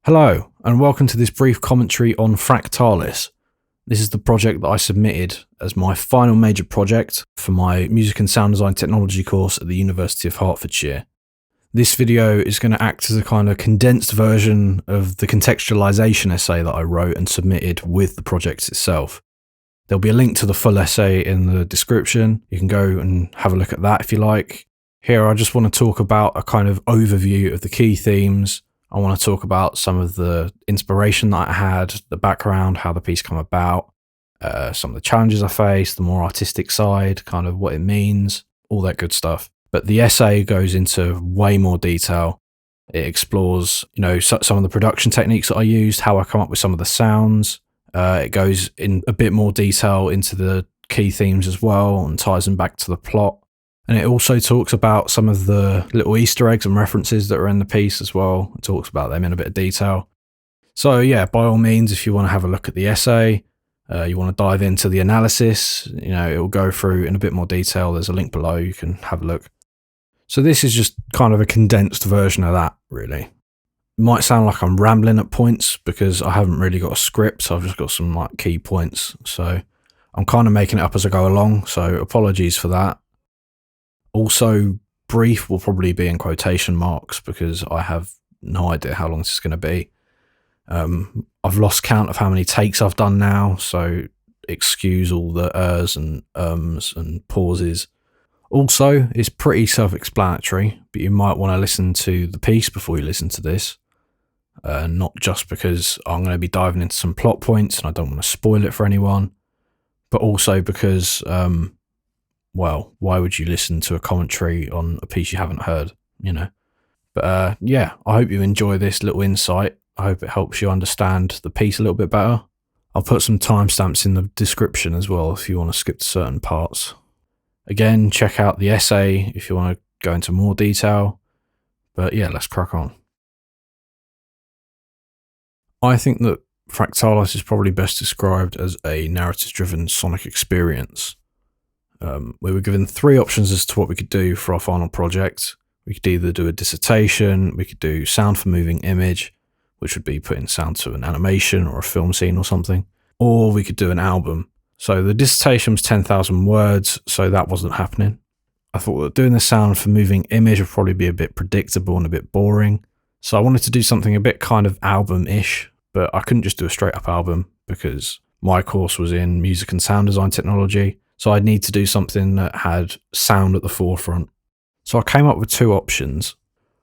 Hello, and welcome to this brief commentary on Fractalis. This is the project that I submitted as my final major project for my Music and Sound Design Technology course at the University of Hertfordshire. This video is going to act as a kind of condensed version of the contextualization essay that I wrote and submitted with the project itself. There'll be a link to the full essay in the description. You can go and have a look at that if you like. Here I just want to talk about a kind of overview of the key themes. I want to talk about some of the inspiration that I had, the background, how the piece came about, some of the challenges I faced, the more artistic side, kind of what it means, all that good stuff. But the essay goes into way more detail. It explores, some of the production techniques that I used, how I come up with some of the sounds. It goes in a bit more detail into the key themes as well and ties them back to the plot. And it also talks about some of the little Easter eggs and references that are in the piece as well. It talks about them in a bit of detail. So yeah, by all means, if you want to have a look at the essay, you want to dive into the analysis, it will go through in a bit more detail. There's a link below, you can have a look. So this is just kind of a condensed version of that, really. It might sound like I'm rambling at points because I haven't really got a script. I've just got some key points. So I'm kind of making it up as I go along. So apologies for that. Also, brief will probably be in quotation marks because I have no idea how long this is going to be. I've lost count of how many takes I've done now, so excuse all the ers and ums and pauses. Also, it's pretty self-explanatory, but you might want to listen to the piece before you listen to this. Not just because I'm going to be diving into some plot points and I don't want to spoil it for anyone, but also because... why would you listen to a commentary on a piece you haven't heard, But I hope you enjoy this little insight. I hope it helps you understand the piece a little bit better. I'll put some timestamps in the description as well if you want to skip to certain parts. Again, check out the essay if you want to go into more detail. But yeah, let's crack on. I think that Fractalis is probably best described as a narrative-driven sonic experience. We were given three options as to what we could do for our final project. We could either do a dissertation, we could do sound for moving image, which would be putting sound to an animation or a film scene or something, or we could do an album. So the dissertation was 10,000 words, so that wasn't happening. I thought that doing the sound for moving image would probably be a bit predictable and a bit boring. So I wanted to do something a bit kind of album-ish, but I couldn't just do a straight up album because my course was in Music and Sound Design Technology. So I'd need to do something that had sound at the forefront. So I came up with two options.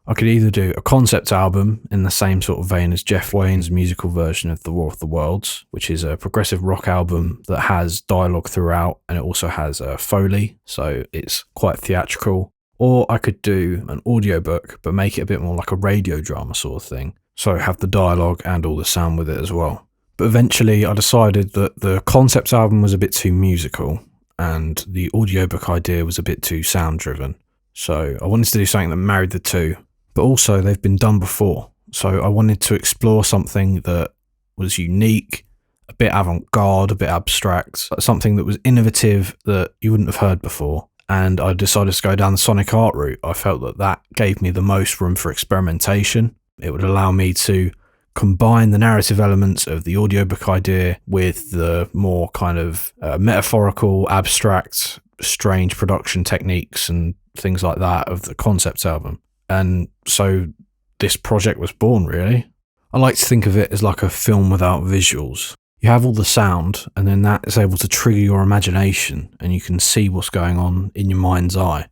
I could either do a concept album in the same sort of vein as Jeff Wayne's musical version of The War of the Worlds, which is a progressive rock album that has dialogue throughout and it also has a Foley, so it's quite theatrical. Or I could do an audiobook, but make it a bit more like a radio drama sort of thing. So have the dialogue and all the sound with it as well. But eventually I decided that the concept album was a bit too musical and the audiobook idea was a bit too sound driven. So I wanted to do something that married the two, but also they've been done before. So I wanted to explore something that was unique, a bit avant-garde, a bit abstract, something that was innovative that you wouldn't have heard before. And I decided to go down the sonic art route. I felt that that gave me the most room for experimentation. It would allow me to combine the narrative elements of the audiobook idea with the more kind of metaphorical, abstract, strange production techniques and things like that of the concept album. And so this project was born, really. I like to think of it as like a film without visuals. You have all the sound and then that is able to trigger your imagination and you can see what's going on in your mind's eye.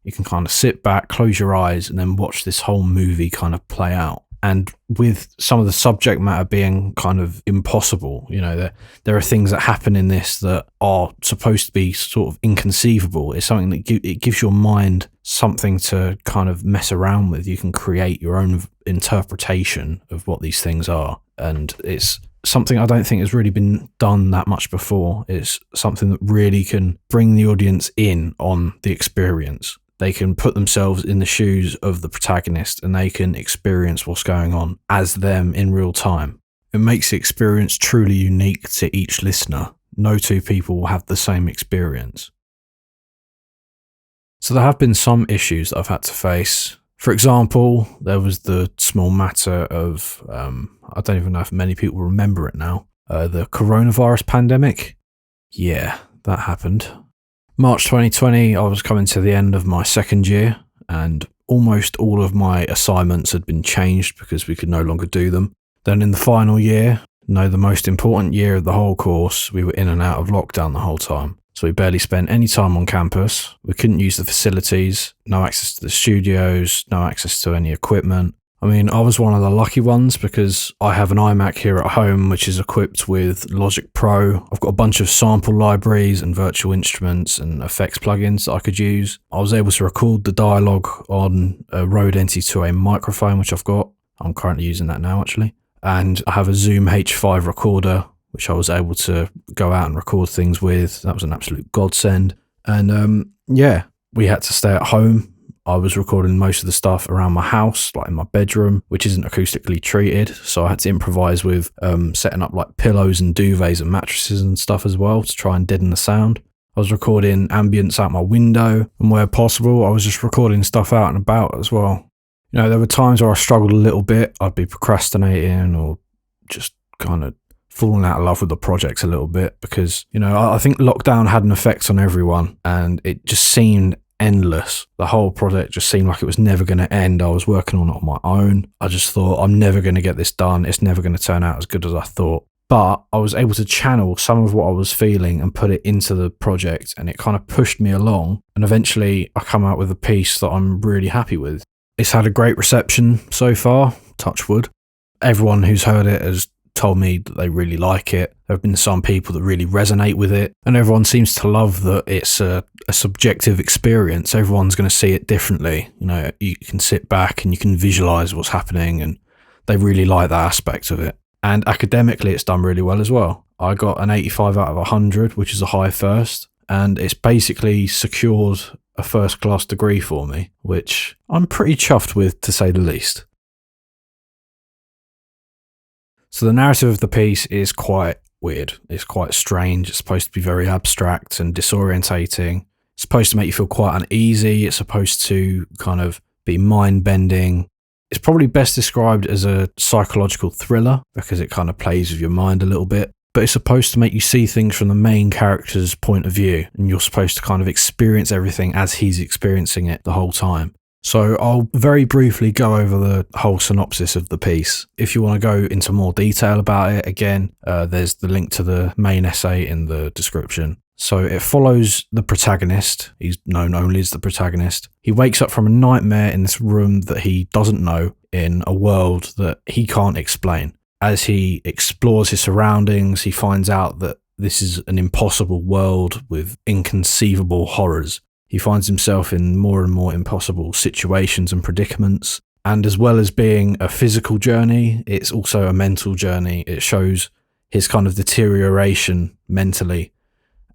You can kind of sit back, close your eyes and then watch this whole movie kind of play out. And with some of the subject matter being kind of impossible, there are things that happen in this that are supposed to be sort of inconceivable. It's something that it gives your mind something to kind of mess around with. You can create your own interpretation of what these things are. And it's something I don't think has really been done that much before. It's something that really can bring the audience in on the experience. They can put themselves in the shoes of the protagonist and they can experience what's going on as them in real time. It makes the experience truly unique to each listener. No two people will have the same experience. So there have been some issues that I've had to face. For example, there was the small matter of, I don't even know if many people remember it now, the coronavirus pandemic. Yeah, that happened. March 2020, I was coming to the end of my second year, and almost all of my assignments had been changed because we could no longer do them. Then in the final year, the most important year of the whole course, we were in and out of lockdown the whole time. So we barely spent any time on campus. We couldn't use the facilities, no access to the studios, no access to any equipment. I mean, I was one of the lucky ones because I have an iMac here at home, which is equipped with Logic Pro. I've got a bunch of sample libraries and virtual instruments and effects plugins that I could use. I was able to record the dialogue on a Rode NT2A microphone, which I've got. I'm currently using that now, actually. And I have a Zoom H5 recorder, which I was able to go out and record things with. That was an absolute godsend. And we had to stay at home. I was recording most of the stuff around my house, like in my bedroom, which isn't acoustically treated. So I had to improvise with setting up like pillows and duvets and mattresses and stuff as well to try and deaden the sound. I was recording ambience out my window, and where possible, I was just recording stuff out and about as well. There were times where I struggled a little bit. I'd be procrastinating or just kind of falling out of love with the projects a little bit because, I think lockdown had an effect on everyone and it just seemed endless. The whole project just seemed like it was never going to end. I was working on it on my own. I just thought, I'm never going to get this done. It's never going to turn out as good as I thought. But I was able to channel some of what I was feeling and put it into the project, and it kind of pushed me along. And eventually I come out with a piece that I'm really happy with. It's had a great reception so far, touch wood. Everyone who's heard it has told me that they really like it. There have been some people that really resonate with it, and everyone seems to love that it's a subjective experience. Everyone's going to see it differently. You can sit back and you can visualize what's happening, and they really like that aspect of it. And academically, it's done really well as well. I got an 85 out of 100, which is a high first, and it's basically secured a first-class degree for me, which I'm pretty chuffed with, to say the least. So the narrative of the piece is quite weird. It's quite strange. It's supposed to be very abstract and disorientating. It's supposed to make you feel quite uneasy. It's supposed to kind of be mind-bending. It's probably best described as a psychological thriller because it kind of plays with your mind a little bit. But it's supposed to make you see things from the main character's point of view, and you're supposed to kind of experience everything as he's experiencing it the whole time. So I'll very briefly go over the whole synopsis of the piece. If you want to go into more detail about it, again, there's the link to the main essay in the description. So it follows the protagonist. He's known only as the protagonist. He wakes up from a nightmare in this room that he doesn't know, in a world that he can't explain. As he explores his surroundings, he finds out that this is an impossible world with inconceivable horrors. He finds himself in more and more impossible situations and predicaments. And as well as being a physical journey, it's also a mental journey. It shows his kind of deterioration mentally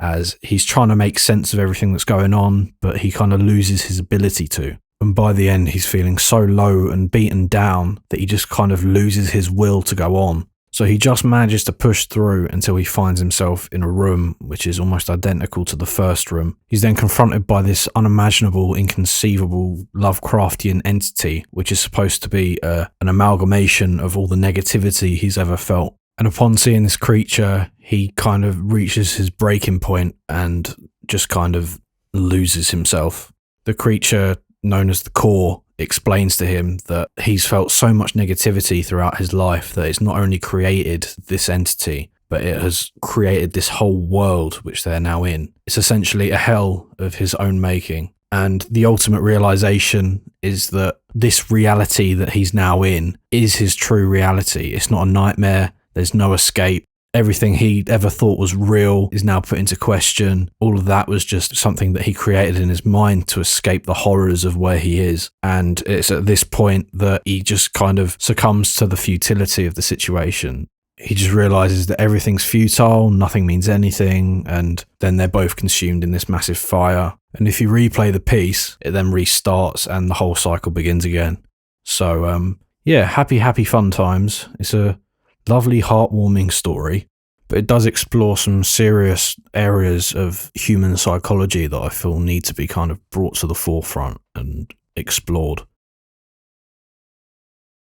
as he's trying to make sense of everything that's going on, but he kind of loses his ability to. And by the end, he's feeling so low and beaten down that he just kind of loses his will to go on. So he just manages to push through until he finds himself in a room which is almost identical to the first room. He's then confronted by this unimaginable, inconceivable Lovecraftian entity, which is supposed to be an amalgamation of all the negativity he's ever felt. And upon seeing this creature, he kind of reaches his breaking point and just kind of loses himself. The creature, known as the Core, explains to him that he's felt so much negativity throughout his life that it's not only created this entity, but it has created this whole world which they're now in. It's essentially a hell of his own making. And the ultimate realization is that this reality that he's now in is his true reality. It's not a nightmare. There's no escape. Everything he ever thought was real is now put into question. All of that was just something that he created in his mind to escape the horrors of where he is. And it's at this point that he just kind of succumbs to the futility of the situation. He just realizes that everything's futile, nothing means anything, and then they're both consumed in this massive fire. And if you replay the piece, it then restarts and the whole cycle begins again. So, happy fun times. It's a lovely, heartwarming story, but it does explore some serious areas of human psychology that I feel need to be kind of brought to the forefront and explored.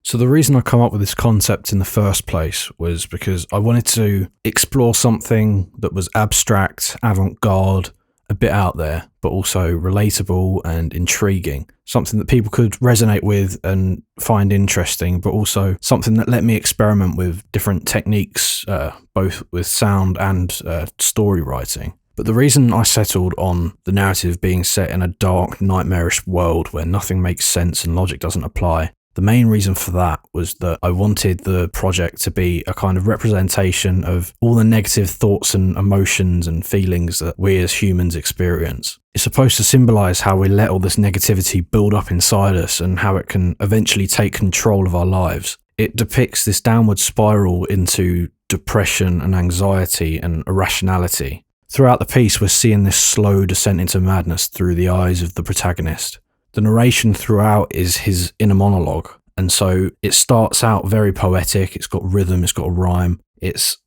So the reason I come up with this concept in the first place was because I wanted to explore something that was abstract, avant-garde, a bit out there, but also relatable and intriguing. Something that people could resonate with and find interesting, but also something that let me experiment with different techniques, both with sound and story writing. But the reason I settled on the narrative being set in a dark, nightmarish world where nothing makes sense and logic doesn't apply, the main reason for that was that I wanted the project to be a kind of representation of all the negative thoughts and emotions and feelings that we as humans experience. It's supposed to symbolise how we let all this negativity build up inside us and how it can eventually take control of our lives. It depicts this downward spiral into depression and anxiety and irrationality. Throughout the piece, we're seeing this slow descent into madness through the eyes of the protagonist. The narration throughout is his inner monologue, and so it starts out very poetic, it's got rhythm, it's got a rhyme, it's,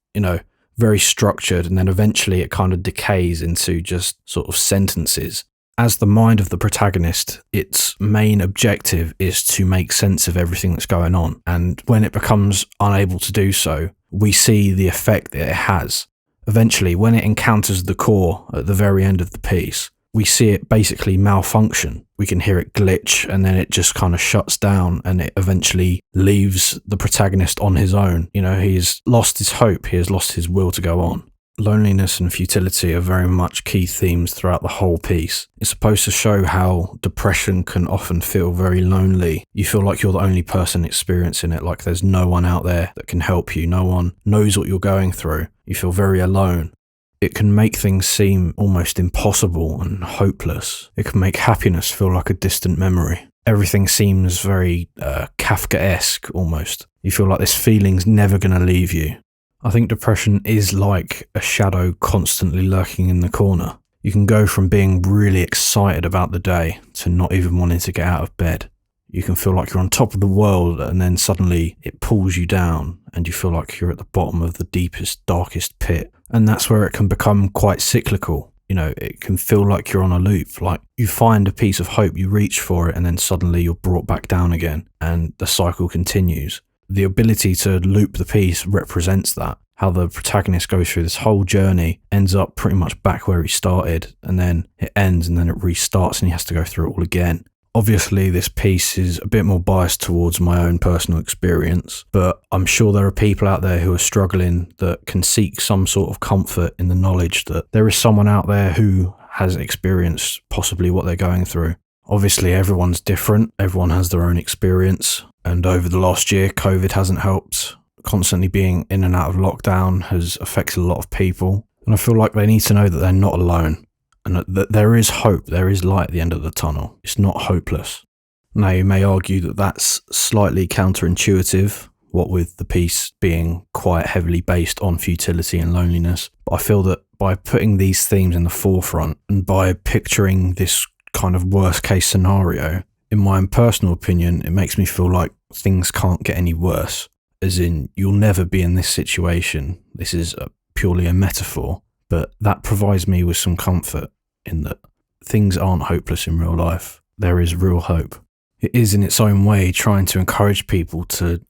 very structured, and then eventually it kind of decays into just sort of sentences. As the mind of the protagonist, its main objective is to make sense of everything that's going on, and when it becomes unable to do so, we see the effect that it has. Eventually, when it encounters the core at the very end of the piece, we see it basically malfunction. We can hear it glitch, and then it just kind of shuts down, and it eventually leaves the protagonist on his own. He's lost his hope, he has lost his will to go on. Loneliness and futility are very much key themes throughout the whole piece. It's supposed to show how depression can often feel very lonely. You feel like you're the only person experiencing it, like there's no one out there that can help you, no one knows what you're going through. You feel very alone. It can make things seem almost impossible and hopeless. It can make happiness feel like a distant memory. Everything seems very Kafkaesque almost. You feel like this feeling's never going to leave you. I think depression is like a shadow constantly lurking in the corner. You can go from being really excited about the day to not even wanting to get out of bed. You can feel like you're on top of the world, and then suddenly it pulls you down and you feel like you're at the bottom of the deepest, darkest pit. And that's where it can become quite cyclical. It can feel like you're on a loop, like you find a piece of hope, you reach for it, and then suddenly you're brought back down again, and the cycle continues. The ability to loop the piece represents that. How the protagonist goes through this whole journey, ends up pretty much back where he started, and then it ends, and then it restarts, and he has to go through it all again. Obviously, this piece is a bit more biased towards my own personal experience, but I'm sure there are people out there who are struggling that can seek some sort of comfort in the knowledge that there is someone out there who has experienced possibly what they're going through. Obviously, everyone's different. Everyone has their own experience. And over the last year, COVID hasn't helped. Constantly being in and out of lockdown has affected a lot of people. And I feel like they need to know that they're not alone. And that there is hope, there is light at the end of the tunnel. It's not hopeless. Now, you may argue that that's slightly counterintuitive, what with the piece being quite heavily based on futility and loneliness. But I feel that by putting these themes in the forefront and by picturing this kind of worst case scenario, in my own personal opinion, it makes me feel like things can't get any worse. As in, you'll never be in this situation. This is purely a metaphor, but that provides me with some comfort in that things aren't hopeless in real life. There is real hope. It is in its own way trying to encourage people to,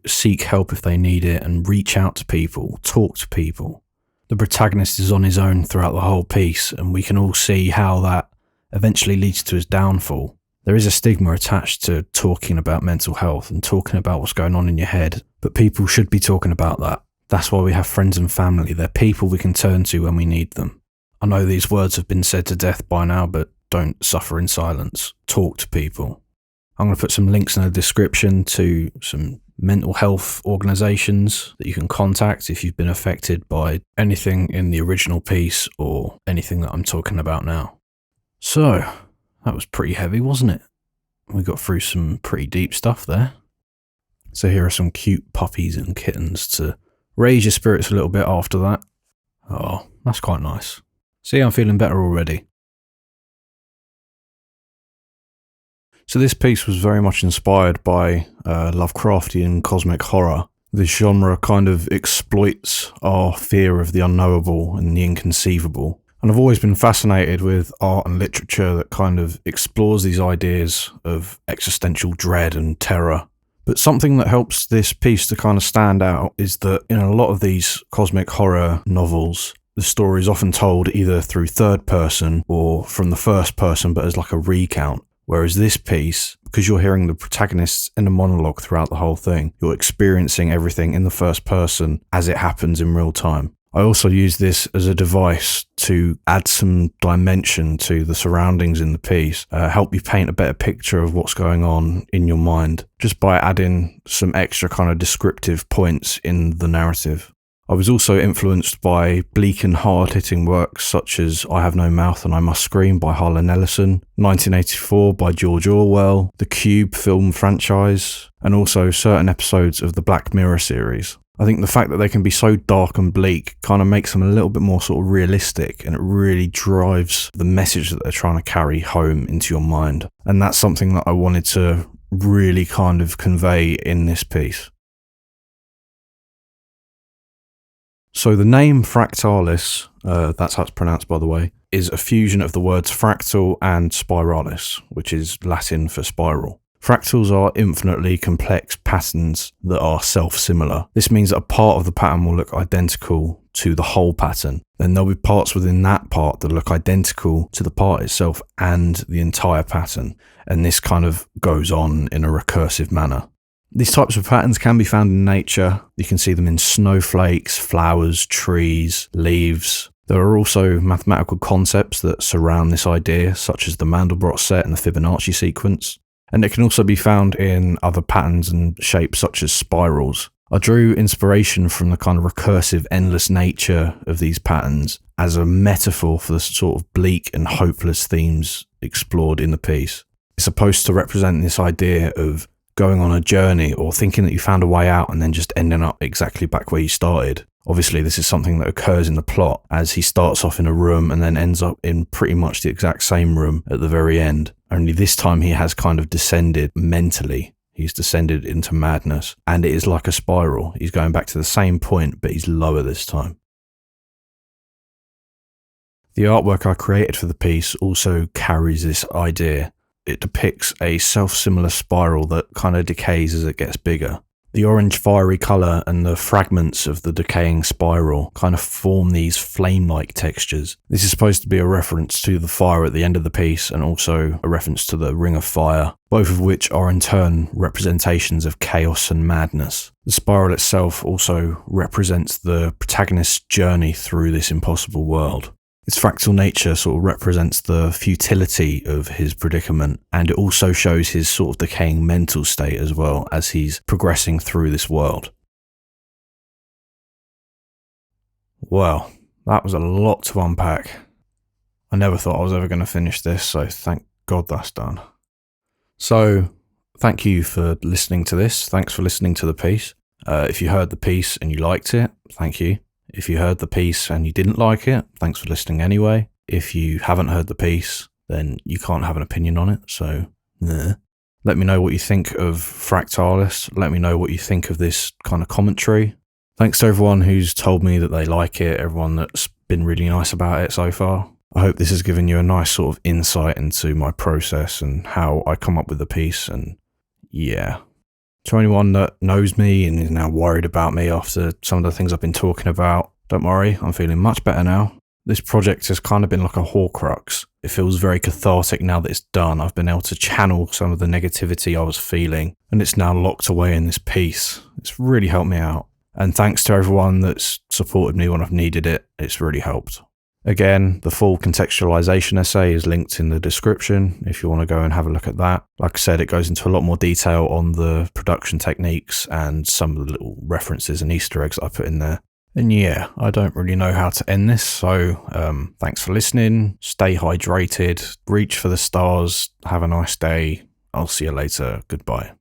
seek help if they need it and reach out to people, talk to people. The protagonist is on his own throughout the whole piece, and we can all see how that eventually leads to his downfall. There is a stigma attached to talking about mental health and talking about what's going on in your head, but people should be talking about that. That's why we have friends and family. They're people we can turn to when we need them. I know these words have been said to death by now, but don't suffer in silence. Talk to people. I'm going to put some links in the description to some mental health organisations that you can contact if you've been affected by anything in the original piece or anything that I'm talking about now. So, that was pretty heavy, wasn't it? We got through some pretty deep stuff there. So here are some cute puppies and kittens to raise your spirits a little bit after that. Oh, that's quite nice. See, I'm feeling better already. So this piece was very much inspired by Lovecraftian cosmic horror. This genre kind of exploits our fear of the unknowable and the inconceivable. And I've always been fascinated with art and literature that kind of explores these ideas of existential dread and terror. But something that helps this piece to kind of stand out is that in a lot of these cosmic horror novels, the story is often told either through third person or from the first person, but as like a recount. Whereas this piece, because you're hearing the protagonists in a monologue throughout the whole thing, you're experiencing everything in the first person as it happens in real time. I also use this as a device to add some dimension to the surroundings in the piece, help you paint a better picture of what's going on in your mind, just by adding some extra kind of descriptive points in the narrative. I was also influenced by bleak and hard-hitting works such as I Have No Mouth and I Must Scream by Harlan Ellison, 1984 by George Orwell, the Cube film franchise, and also certain episodes of the Black Mirror series. I think the fact that they can be so dark and bleak kind of makes them a little bit more sort of realistic, and it really drives the message that they're trying to carry home into your mind. And that's something that I wanted to really kind of convey in this piece. So the name Fractalis, that's how it's pronounced by the way, is a fusion of the words fractal and spiralis, which is Latin for spiral. Fractals are infinitely complex patterns that are self-similar. This means that a part of the pattern will look identical to the whole pattern. Then there'll be parts within that part that look identical to the part itself and the entire pattern. And this kind of goes on in a recursive manner. These types of patterns can be found in nature. You can see them in snowflakes, flowers, trees, leaves. There are also mathematical concepts that surround this idea, such as the Mandelbrot set and the Fibonacci sequence. And it can also be found in other patterns and shapes such as spirals. I drew inspiration from the kind of recursive, endless nature of these patterns as a metaphor for the sort of bleak and hopeless themes explored in the piece. It's supposed to represent this idea of going on a journey or thinking that you found a way out and then just ending up exactly back where you started. Obviously, this is something that occurs in the plot as he starts off in a room and then ends up in pretty much the exact same room at the very end. Only this time he has kind of descended mentally. He's descended into madness, and it is like a spiral. He's going back to the same point, but he's lower this time. The artwork I created for the piece also carries this idea. It depicts a self-similar spiral that kind of decays as it gets bigger. The orange fiery colour and the fragments of the decaying spiral kind of form these flame-like textures. This is supposed to be a reference to the fire at the end of the piece and also a reference to the Ring of Fire, both of which are in turn representations of chaos and madness. The spiral itself also represents the protagonist's journey through this impossible world. Its fractal nature sort of represents the futility of his predicament, and it also shows his sort of decaying mental state as well as he's progressing through this world. Well, that was a lot to unpack. I never thought I was ever going to finish this, so thank God that's done. So, thank you for listening to this. Thanks for listening to the piece. If you heard the piece and you liked it, thank you. If you heard the piece and you didn't like it, thanks for listening anyway. If you haven't heard the piece, then you can't have an opinion on it, so nah. Let me know what you think of Fractalis. Let me know what you think of this kind of commentary. Thanks to everyone who's told me that they like it, everyone that's been really nice about it so far. I hope this has given you a nice sort of insight into my process and how I come up with the piece, and yeah. To anyone that knows me and is now worried about me after some of the things I've been talking about, don't worry, I'm feeling much better now. This project has kind of been like a Horcrux. It feels very cathartic now that it's done. I've been able to channel some of the negativity I was feeling, and it's now locked away in this piece. It's really helped me out. And thanks to everyone that's supported me when I've needed it, it's really helped. Again, the full contextualization essay is linked in the description if you want to go and have a look at that. Like I said, it goes into a lot more detail on the production techniques and some of the little references and Easter eggs I put in there. And yeah, I don't really know how to end this, so thanks for listening, stay hydrated, reach for the stars, have a nice day, I'll see you later, goodbye.